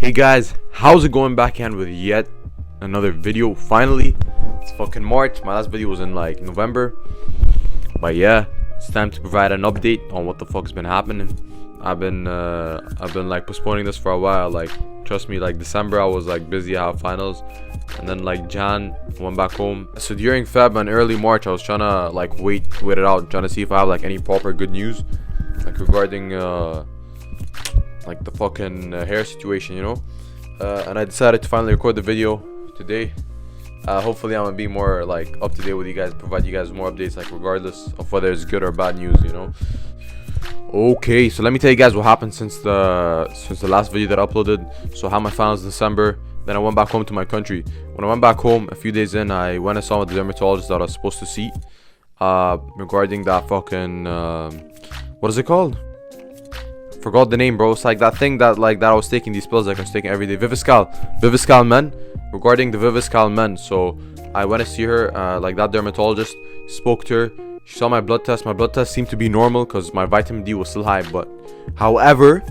Hey guys, how's it going? Back in with yet another video. Finally, it's fucking March. My last video was in like November, but yeah, it's time to provide an update on what the fuck's been happening. I've been like postponing this for a while. Like, trust me, like December I was like busy. I have finals, and then like Jan went back home. So during Feb and early March, I was trying to like wait it out, trying to see if I have like any proper good news, like regarding like the fucking hair situation, you know. And I decided to finally record the video today. Hopefully I'm gonna be more like up to date with you guys, provide you guys more updates, like regardless of whether it's good or bad news, you know. Okay, so let me tell you guys what happened since the last video that I uploaded. So I had my finals in December, then I went back home to my country. When I went back home, a few days in, I went and saw the dermatologist that I was supposed to see regarding that fucking what is it called? Forgot the name, bro. It's like that thing that I was taking these pills, like I was taking every day. Viviscal men. Regarding the Viviscal men. So I went to see her, like that dermatologist, spoke to her. She saw my blood test. My blood test seemed to be normal because my vitamin D was still high. But however,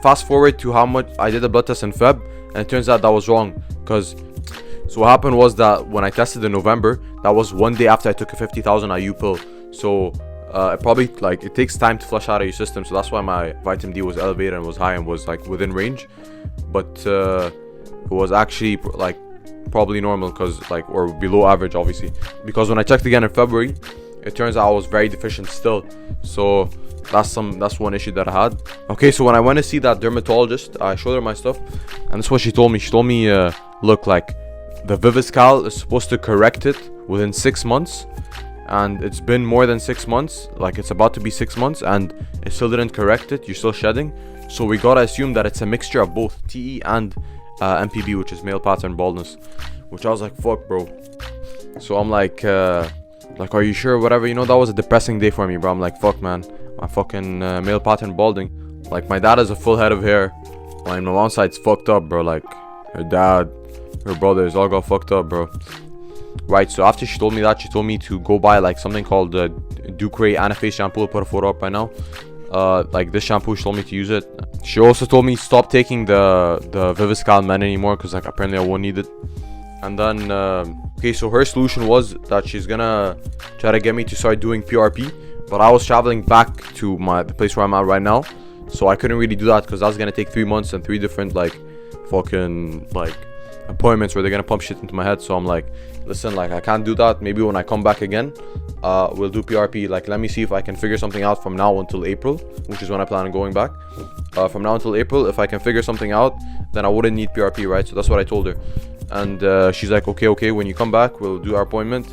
fast forward to how much I did the blood test in Feb, and it turns out that was wrong. Because so what happened was that when I tested in November, that was one day after I took a 50,000 IU pill. So it probably like it takes time to flush out of your system, so that's why my vitamin D was elevated and was high and was like within range, but it was actually like probably normal, because like, or below average obviously, because when I checked again in February, it turns out I was very deficient still. So that's one issue that I had. Okay, so when I went to see that dermatologist, I showed her my stuff, and that's what she told me. She told me look, like the Viviscal is supposed to correct it within 6 months, and it's been more than 6 months, like it's about to be 6 months, and it still didn't correct it. You're still shedding, so we gotta assume that it's a mixture of both TE and MPB, which is male pattern baldness. Which I was like, fuck, bro. So I'm like are you sure? Whatever, you know. That was a depressing day for me, bro. I'm like, fuck, man, my fucking male pattern balding. Like, my dad has a full head of hair, my mom's side's fucked up, bro. Like, her dad, her brothers all got fucked up, bro. Right, so after she told me that, she told me to go buy like something called Ducray Anaphase shampoo. I'll put a photo up right now. Like this shampoo, she told me to use it. She also told me stop taking the Viviscal men anymore, because like apparently I won't need it. And then okay, so her solution was that she's gonna try to get me to start doing PRP, but I was traveling back to the place where I'm at right now, so I couldn't really do that because that's gonna take 3 months and 3 different like fucking like appointments where they're gonna pump shit into my head. So I'm like, listen, like I can't do that. Maybe when I come back again, we'll do PRP. Like, let me see if I can figure something out from now until April, which is when I plan on going back. From now until April, if I can figure something out, then I wouldn't need PRP, right? So that's what I told her. And she's like, okay, when you come back, we'll do our appointment.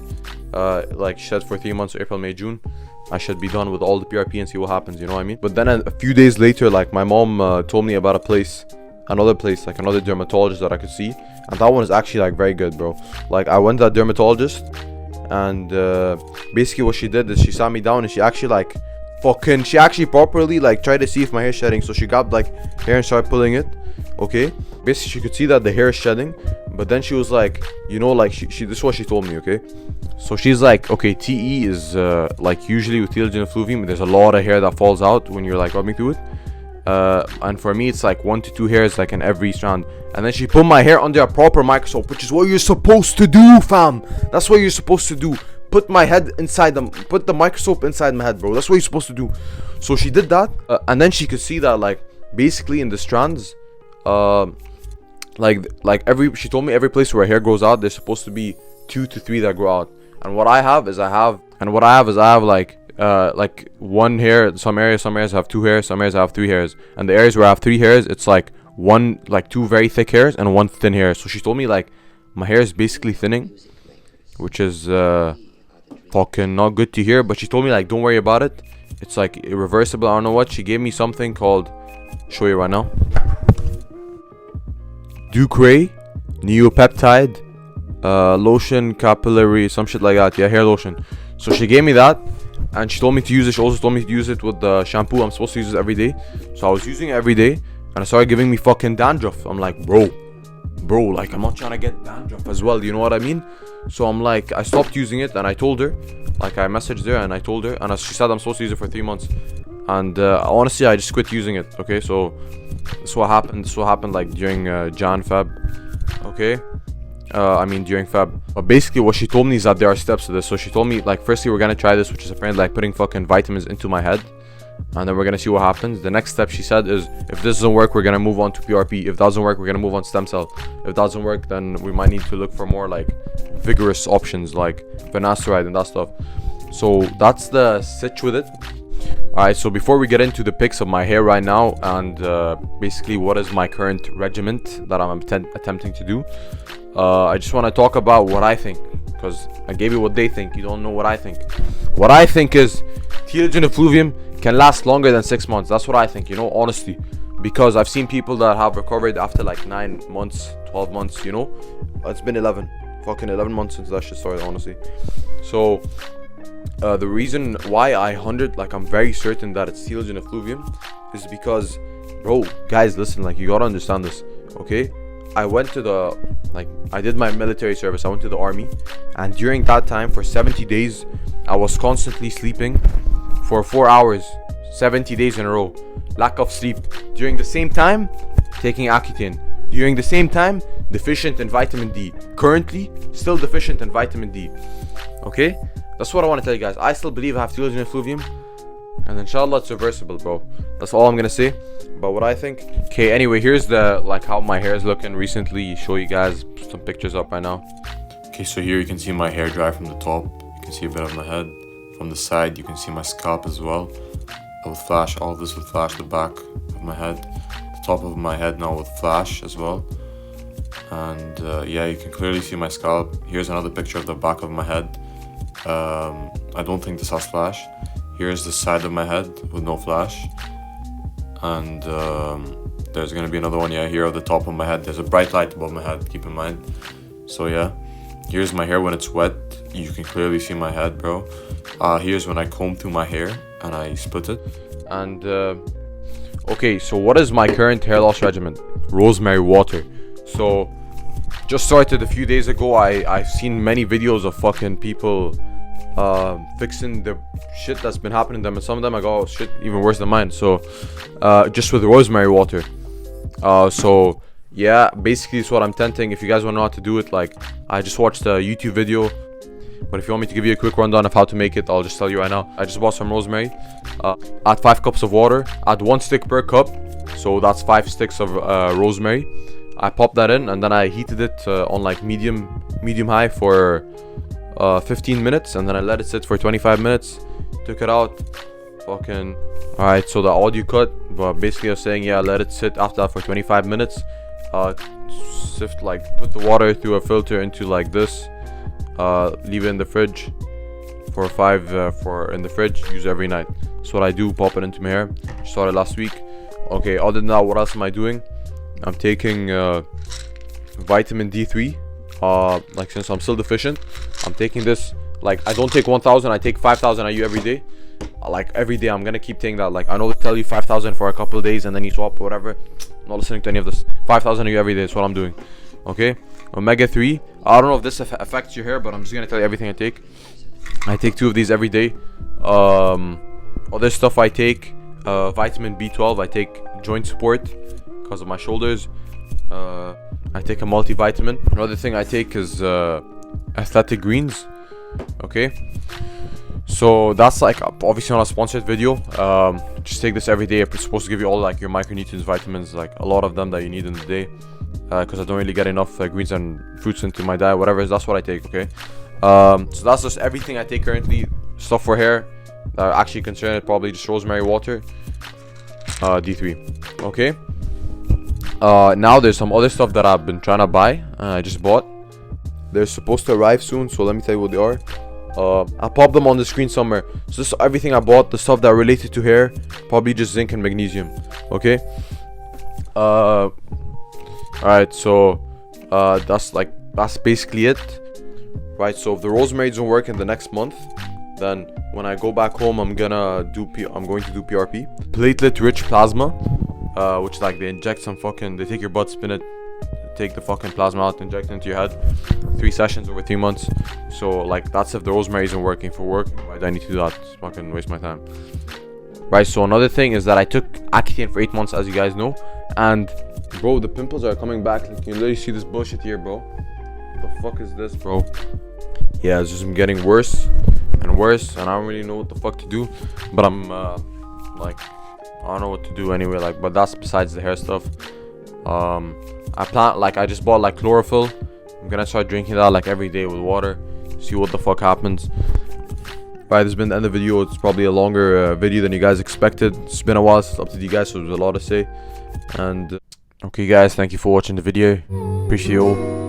Like she said, for 3 months, April, May, June, I should be done with all the PRP and see what happens, you know what I mean? But then a few days later, like my mom told me about another place, like another dermatologist that I could see, and that one is actually like very good, bro. Like, I went to that dermatologist, and basically what she did is she sat me down and she actually properly like tried to see if my hair is shedding. So she grabbed like hair and started pulling it. Okay, basically she could see that the hair is shedding, but then she was like, you know, like she this is what she told me. Okay, so she's like, okay, TE is like usually with Telogen Effluvium, there's a lot of hair that falls out when you're like rubbing through it. And for me it's like 1 to 2 hairs like in every strand. And then she put my hair under a proper microscope, which is what you're supposed to do, fam. That's what you're supposed to do. Put my head inside them, put the microscope inside my head, bro. That's what you're supposed to do. So she did that, and then she could see that like basically in the strands, she told me every place where hair grows out, there's supposed to be 2 to 3 that grow out. And what I have is I have like one hair. Some areas have 2 hairs, some areas have 3 hairs, and the areas where I have 3 hairs, it's like 2 very thick hairs and 1 thin hair. So she told me like my hair is basically thinning, which is fucking not good to hear. But she told me like, don't worry about it, it's like irreversible. I don't know what she gave me, something called, show you right now, Ducray Neopeptide lotion capillary, some shit like that. Yeah, hair lotion. So she gave me that, and she told me to use it. She also told me to use it with the shampoo. I'm supposed to use it every day. So I was using it every day, and it started giving me fucking dandruff. I'm like, bro, like I'm not trying to get dandruff as well, you know what I mean? So I'm like, I stopped using it, and I told her, like I messaged her and I told her, and she said I'm supposed to use it for 3 months. And honestly, I just quit using it. Okay, so This what happened. This what happened like during Jan Feb. Okay. I mean during Feb. But basically what she told me is that there are steps to this. So she told me like firstly we're gonna try this, which is apparently like putting fucking vitamins into my head, and then we're gonna see what happens. The next step she said is if this doesn't work, we're gonna move on to PRP. If that doesn't work, we're gonna move on to stem cell. If that doesn't work, then we might need to look for more like vigorous options like finasteride and that stuff. So that's the sitch with it. Alright, so before we get into the pics of my hair right now and basically what is my current regiment that I'm attempting to do, I just want to talk about what I think, because I gave you what they think. You don't know what I think. What I think is Telogen Effluvium can last longer than 6 months. That's what I think, you know, honestly, because I've seen people that have recovered after like 9 months, 12 months, you know. It's been 11 months since that shit started, honestly. So the reason why I'm very certain that it's Telogen Effluvium is because, bro, guys, listen, like, you gotta understand this, okay? I went to I did my military service. I went to the army, and during that time for 70 days I was constantly sleeping for 4 hours 70 days in a row. Lack of sleep. During the same time taking Accutane. During the same time deficient in vitamin D. Currently still deficient in vitamin D. Okay, that's what I want to tell you guys. I still believe I have Telogen Effluvium, and inshallah it's reversible, bro. That's all I'm gonna say about what I think. Okay, anyway, here's the how my hair is looking recently. Show you guys some pictures up right now. Okay, so here you can see my hair dry from the top. You can see a bit of my head. From the side you can see my scalp as well. I will flash all of this with flash the back of my head, the top of my head now with flash as well. And yeah, you can clearly see my scalp. Here's another picture of the back of my head. I don't think this has flash. Here's the side of my head with no flash, and there's gonna be another one, yeah, here at the top of my head. There's a bright light above my head, keep in mind. So yeah, here's my hair when it's wet. You can clearly see my head, bro. Here's when I comb through my hair and I split it. And okay, so what is my current hair loss regimen? Rosemary water. So just started a few days ago. I've seen many videos of fucking people fixing the shit that's been happening to them, and some of them I go, oh, shit, even worse than mine. So just with rosemary water. So yeah, basically it's what I'm tenting. If you guys want to know how to do it, like, I just watched a YouTube video, but if you want me to give you a quick rundown of how to make it, I'll just tell you right now. I just bought some rosemary. Add 5 cups of water, add 1 stick per cup, so that's 5 sticks of rosemary. I popped that in, and then I heated it on like medium high for 15 minutes, and then I let it sit for 25 minutes. Took it out. Fucking alright, so the audio cut, but basically I was saying, yeah, let it sit after that for 25 minutes. Sift, like, put the water through a filter into like this, leave it in the fridge for in the fridge, use every night. That's what I do, pop it into my hair. Started last week. Okay, other than that, what else am I doing? I'm taking vitamin D3. Like, since I'm still deficient, I'm taking this. Like, I don't take 1000, I take 5000 IU every day. Like, every day I'm gonna keep taking that. Like, I know they tell you 5000 for a couple of days and then you swap or whatever. I'm not listening to any of this. 5000 IU every day is what I'm doing. Okay, omega 3. I don't know if this affects your hair, but I'm just gonna tell you everything I take. I take 2 of these every day. Other stuff I take, vitamin B12. I take joint support because of my shoulders. I take a multivitamin. Another thing I take is athletic greens. Okay, so that's like obviously not a sponsored video. Just take this every day. It's supposed to give you all like your micronutrients, vitamins, like a lot of them that you need in the day, because I don't really get enough greens and fruits into my diet, whatever it is. That's what I take. Okay, so that's just everything I take currently. Stuff for hair that are actually concerned, probably just rosemary water, D3. Okay, now there's some other stuff that I've been trying to buy. I just bought. They're supposed to arrive soon, so let me tell you what they are. I'll pop them on the screen somewhere. So this is everything I bought, the stuff that are related to hair, probably just zinc and magnesium. Okay, alright, so that's basically it. Right, so if the rosemary doesn't work in the next month, then when I go back home, I'm going to do PRP, platelet rich plasma, which, like, they inject some fucking, they take your blood, spin it, take the fucking plasma out, inject it into your head. 3 sessions over 3 months. So, like, that's if the rosemary isn't working for work. Why do I need to do that? Just fucking waste my time. Right, so another thing is that I took Accutane for 8 months, as you guys know, And bro, the pimples are coming back. Like, you can literally see this bullshit here, bro. What the fuck is this, bro? Yeah, it's just getting worse and worse, and I don't really know what the fuck to do. But I'm like, I don't know what to do anyway. Like, but that's besides the hair stuff. I just bought like chlorophyll. I'm gonna start drinking that like every day with water. See what the fuck happens. Right, this has been the end of the video. It's probably a longer video than you guys expected. It's been a while since I updated you guys, so there's a lot to say. And okay guys, thank you for watching the video. Appreciate you all.